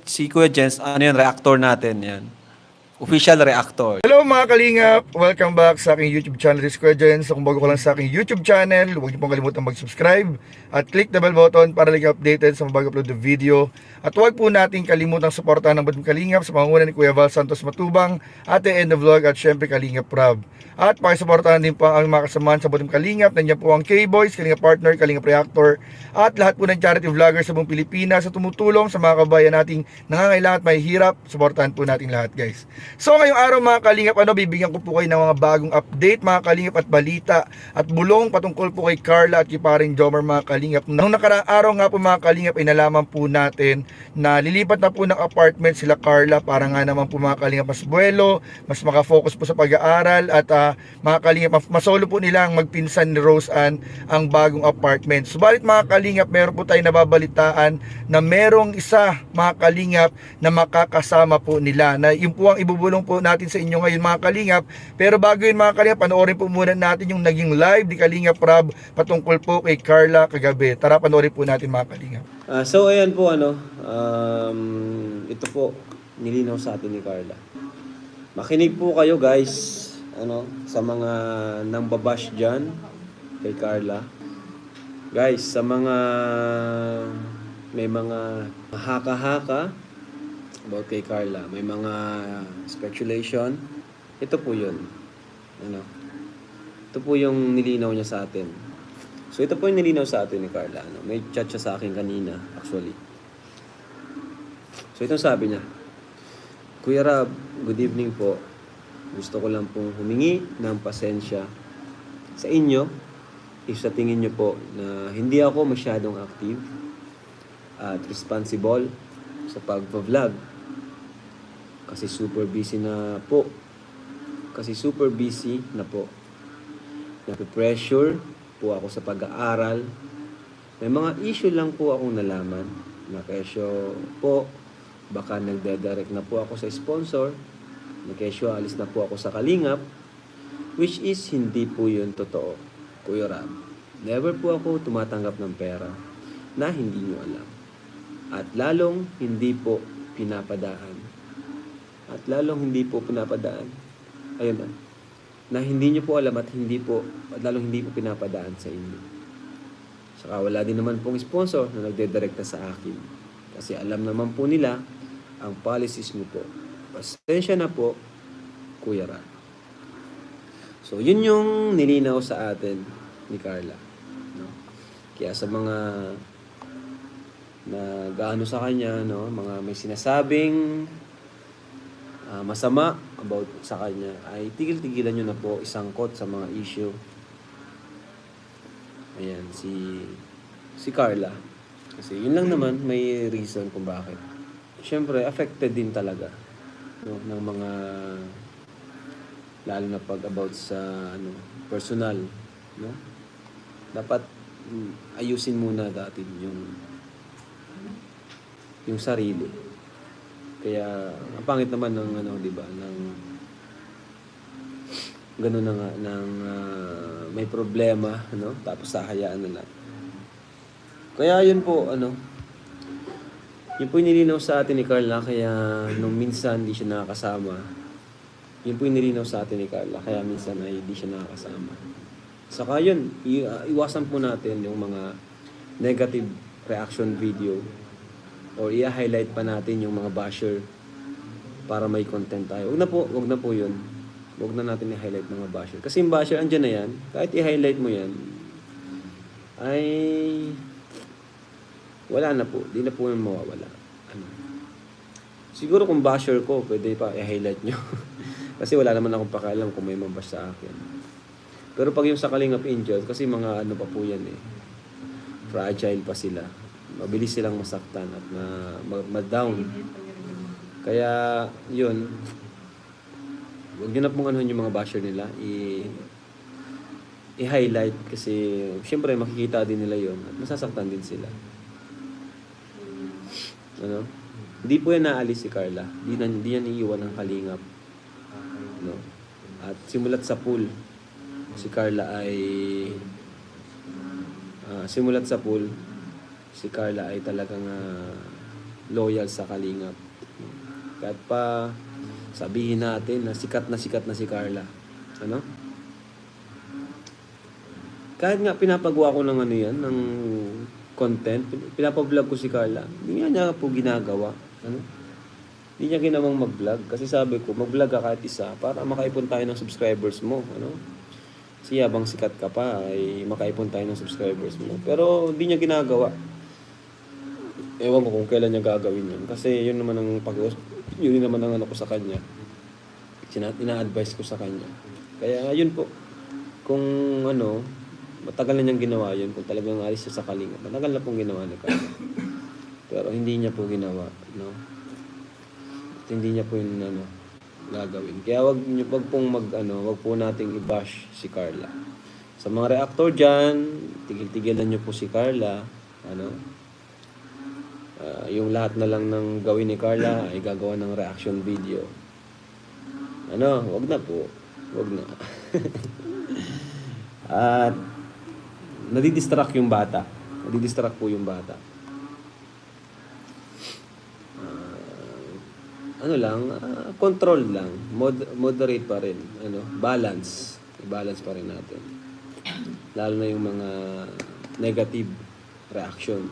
si Kuya Jens, ano yun, reactor natin yan. Official reactor. Hello mga kalingap! Welcome back sa aking YouTube channel, this is Kuya Jen. So kung bago ka lang sa aking YouTube channel, huwag niyo pong kalimutan mag-subscribe at click the bell button para lagi updated sa mga bago upload na video. At huwag po natin kalimutang suportahan ng Badong Kalingap sa pangunguna ni Kuya Val Santos Matubang, Ate End of Vlog at syempre Kalingap Rob. At pakisuportahan din po ang aming mga kasamahan sa Badong Kalingap. Nandiyan po ang K-Boys, Kalingap Partner, Kalingap Reactor at lahat po ng charity vloggers sa buong Pilipinas sa tumutulong sa mga kabayan nating nangangailangan at may hirap. Suportahan po natin lahat, guys. So ngayong araw mga kalingap, bibigyan ko po kayo ng mga bagong update mga kalingap at balita at bulong patungkol po kay Carla at kay paring Jomar mga kalingap. Nung nakaraang araw nga po mga kalingap ay nalaman po natin na lilipat na po ng apartment sila Carla para nga naman po mga kalingap mas buwelo, mas makafocus po sa pag-aaral at mga kalingap masolo po nilang magpinsan ni Rose Ann ang bagong apartment. Subalit mga kalingap, meron po tayong nababalitaan na merong isa mga kalingap na makakasama po nila, na yun po ang ibubulong po natin sa inyo ngayon mga kalingap. Pero bago yun mga kalingap, panoorin po muna natin yung naging live ni Kalingap Rob patungkol po kay Carla kagabi. Tara panoorin po natin mga kalingap. So ayan po ito po nilinaw sa atin ni Carla. Makinig po kayo guys, sa mga nang babash diyan kay Carla. Guys, sa mga may mga haka-haka about kay Carla, may mga speculation, ito po yun. Ito po yung nilinaw niya sa atin. So ito po yung nilinaw sa atin ni Carla. May chat siya sa akin kanina, actually. So itong sabi niya, Kuya Rob, good evening po. Gusto ko lang pong humingi ng pasensya sa inyo if sa tingin niyo po na hindi ako masyadong active at responsible sa pag-vlog. Kasi super busy na po. Nape-pressure po ako sa pag-aaral. May mga issue lang po akong nalaman. Na kesyo po, baka nagde-direct na po ako sa sponsor. Na kesyo alis na po ako sa Kalingap. Which is hindi po yun totoo, Kuya Rob. Never po ako tumatanggap ng pera na hindi nyo alam. At lalong hindi po pinapadaan. Ayun na hindi nyo po alam at lalong hindi po pinapadaan sa inyo. Saka wala din naman pong sponsor na nagdedirekta sa akin. Kasi alam naman po nila ang policies nyo po. Pasensya na po, Kuya Rob. So, yun yung nilinaw sa atin ni Carla. Kaya sa mga na gaano sa kanya, mga may sinasabing masama about sa kanya, ay tigil-tigilan nyo na po isangkot sa mga issue. Ayan, si Carla. Kasi yun lang naman, may reason kung bakit. Siyempre, affected din talaga ng mga, lalo na pag about sa personal. Dapat ayusin muna natin yung sarili. Kaya ang pangit naman ng di ba, ng gano'n na nga ng may problema, tapos hahayaan na lang. Kaya yun po yun po yung nilinaw sa atin ni Carla, kaya nung minsan hindi siya nakakasama. Yun po yung nilinaw sa atin ni Carla, kaya minsan ay hindi siya nakakasama. Saka yun, iwasan po natin yung mga negative reaction video or i-highlight pa natin yung mga basher para may content tayo. Wag na po yun. Wag na natin i-highlight mga basher. Kasi yung basher, andyan na yan. Kahit i-highlight mo yan, ay wala na po. Di na po yung mawawala. Siguro kung basher ko, pwede pa i-highlight nyo. Kasi wala naman akong pakialam kung may mabash sa akin. Pero pag yung sa Kalingap Angels, kasi mga pa po yan fragile pa sila. Mabilis silang masaktan at ma-down. Kaya, yun. Huwag nyo na pong yung mga basher nila. I-highlight kasi, syempre, makikita din nila yun at masasaktan din sila. Hindi po yan naalis si Carla. Hindi yan iiwan ng Kalingap. At simulat sa pool, si Carla ay si Carla ay talagang loyal sa Kalingap. Kahit pa sabihin natin na sikat na si Carla. Ano? Kahit nga pinapagawa ko ng ano yan, ng content, pinapablog ko si Carla, hindi niya po ginagawa. Ano? Hindi niya ginawang mag-vlog. Kasi sabi ko, mag-vlog ka kahit isa para makaipon tayo ng subscribers mo. Ano? Kasi habang sikat ka pa, ay makaipon tayo ng subscribers mo. Pero hindi niya ginagawa. Ewan ko kung kailan niya gagawin yun. Kasi yun naman ang yun naman ang ano ko sa kanya. Ina-advise ko sa kanya. Kaya yun po. Kung ano, matagal na niyang ginawa yun. Kung talagang alis siya sa Kalingap, matagal na pong ginawa ni Carla. Pero hindi niya po ginawa. No? At hindi niya po yun ano, gagawin. Kaya wag po nating i-bash si Carla. Sa mga reactor dyan, tigil-tigilan niyo po si Carla. Ano? Yung lahat na lang ng gawin ni Carla ay gagawa ng reaction video. Ano? Wag na po. Wag na. At nadidistract yung bata. Nadidistract po yung bata. Control lang. Moderate pa rin. Balance. I-balance pa rin natin. Lalo na yung mga negative reaction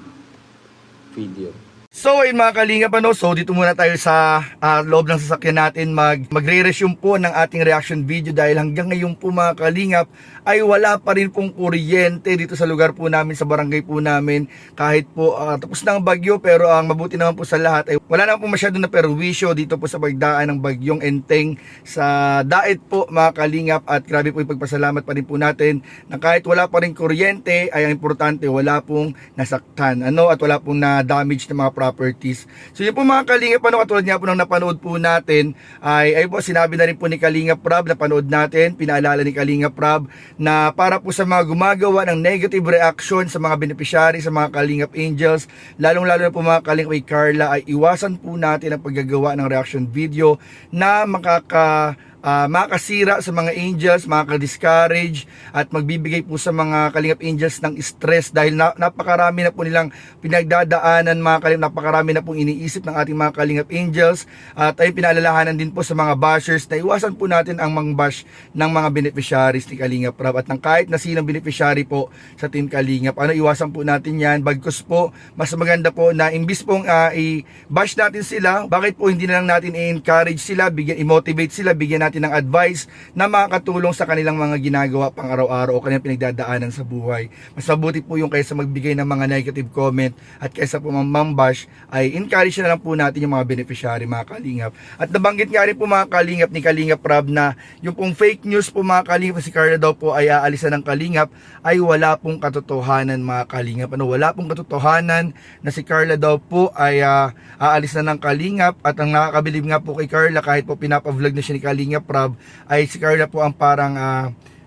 video. So ayun mga Kalingap, so dito muna tayo sa loob ng sasakyan natin magre-resume po ng ating reaction video dahil hanggang ngayon po mga Kalingap ay wala pa rin pong kuryente dito sa lugar po namin, sa barangay po namin. Kahit po tapos na ang bagyo, pero ang mabuti naman po sa lahat ay wala na po masyado na perwisyo dito po sa pagdaan ng bagyong Enteng sa Daet po mga Kalingap. At grabe po ipagpasalamat pa rin po natin na kahit wala pa rin kuryente ay ang importante wala pong nasaktan at wala pong na-damage na mga properties. So yun po mga Kalingap, katulad nga po ng napanood po natin ay po sinabi na rin po ni Kalingap Rab, napanood natin, pinaalala ni Kalingap Rab na para po sa mga gumagawa ng negative reaction sa mga beneficiary, sa mga Kalingap Angels, lalong-lalo na po mga Kalingap kay Carla, ay iwasan po natin ang paggagawa ng reaction video na makakasira sa mga angels, makaka-discourage at magbibigay po sa mga Kalingap Angels ng stress dahil napakarami na po nilang pinagdadaanan mga Kalingap, napakarami na pong iniisip ng ating mga Kalingap Angels. At ay pinaalalahanan din po sa mga bashers na iwasan po natin ang mang-bash ng mga beneficiaries ni Kalingap Rab at ng kahit na sinong beneficiary po sa Team Kalingap. Iwasan po natin yan. Bagkus po, mas maganda po na imbis pong i-bash natin sila, bakit po hindi na lang natin i-encourage sila, i-motivate sila, bigyan natin ng advice na makakatulong sa kanilang mga ginagawa pang araw-araw o kanilang pinagdadaanan sa buhay. Mas mabuti po yung kaysa magbigay ng mga negative comment at kaysa po mambash, ay encourage na lang po natin yung mga beneficiary mga Kalingap. At nabanggit nga rin po mga Kalingap ni Kalingap Rab na yung pong fake news po mga Kalingap, si Carla daw po ay aalisan ng Kalingap, ay wala pong katotohanan mga Kalingap. Wala pong katotohanan na si Carla daw po ay aalis na ng Kalingap. At ang nakakabilib nga po kay Carla, kahit po pinapa-vlog na siya ni Kalingap Rab, ay si Carla po ang parang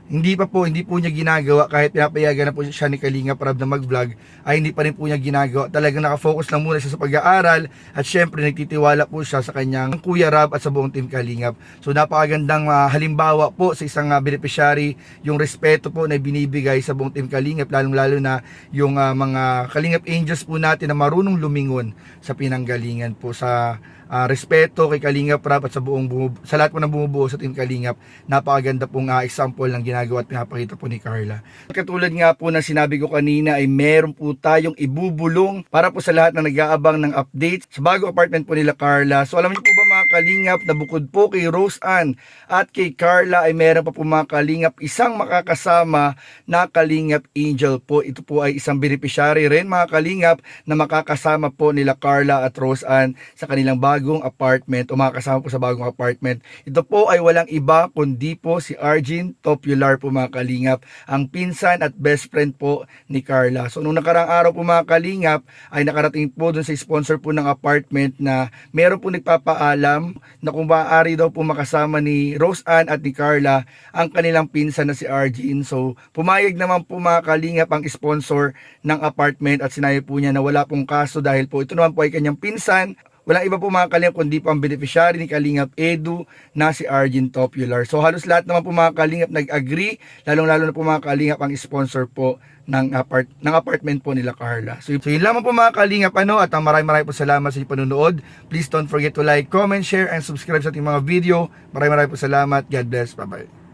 hindi po niya ginagawa kahit pinapayagan na po siya ni Kalingap Rab na mag-vlog, ay hindi pa rin po niya ginagawa. Talagang nakafocus lang muna siya sa pag-aaral at syempre nagtitiwala po siya sa kanyang Kuya Rab at sa buong Team Kalingap. So napakagandang halimbawa po sa isang beneficiary yung respeto po na binibigay sa buong Team Kalingap, lalong-lalo na yung mga Kalingap Angels po natin na marunong lumingon sa pinanggalingan po, sa respeto kay Kalingap Rab at sa lahat po ng bumubuo sa Team Kalingap. Napakaganda pong example ng ginagawa at pinapakita po ni Carla. Katulad nga po na sinabi ko kanina, ay meron po tayong ibubulong para po sa lahat na nag-aabang ng update sa bago apartment po nila Carla. So alam niyo po ba mga Kalingap na bukod po kay Rose Ann at kay Carla ay meron pa po mga Kalingap isang makakasama na Kalingap Angel po. Ito po ay isang beneficiary rin mga Kalingap na makakasama po nila Carla at Rose Ann sa kanilang bagong apartment o makakasama po sa bagong apartment. Ito po ay walang iba kundi po si Arjin Popular po mga Kalingap, ang pinsan at best friend po ni Carla. So nung nakarang araw po mga Kalingap ay nakarating po dun sa sponsor po ng apartment na meron po nagpapaalam na kung maaari daw po makasama ni Rose Ann at ni Carla ang kanilang pinsan na si Arjin. So pumayag naman po mga Kalingap ang sponsor ng apartment at sinabi po niya na wala pong kaso dahil po ito naman po ay kanyang pinsan. walang iba po mga kalingap kundi po ang beneficiary ni Kalingap Edu na si Argin Topular. So halos lahat naman po mga kalingap nag-agree, lalong-lalo na po mga kalingap ang sponsor po ng apartment po nila Carla. So yun lamang po mga kalingap at maraming po salamat sa inyong panonood. Please don't forget to like, comment, share, and subscribe sa ating mga video. Maraming po salamat. God bless. Bye-bye.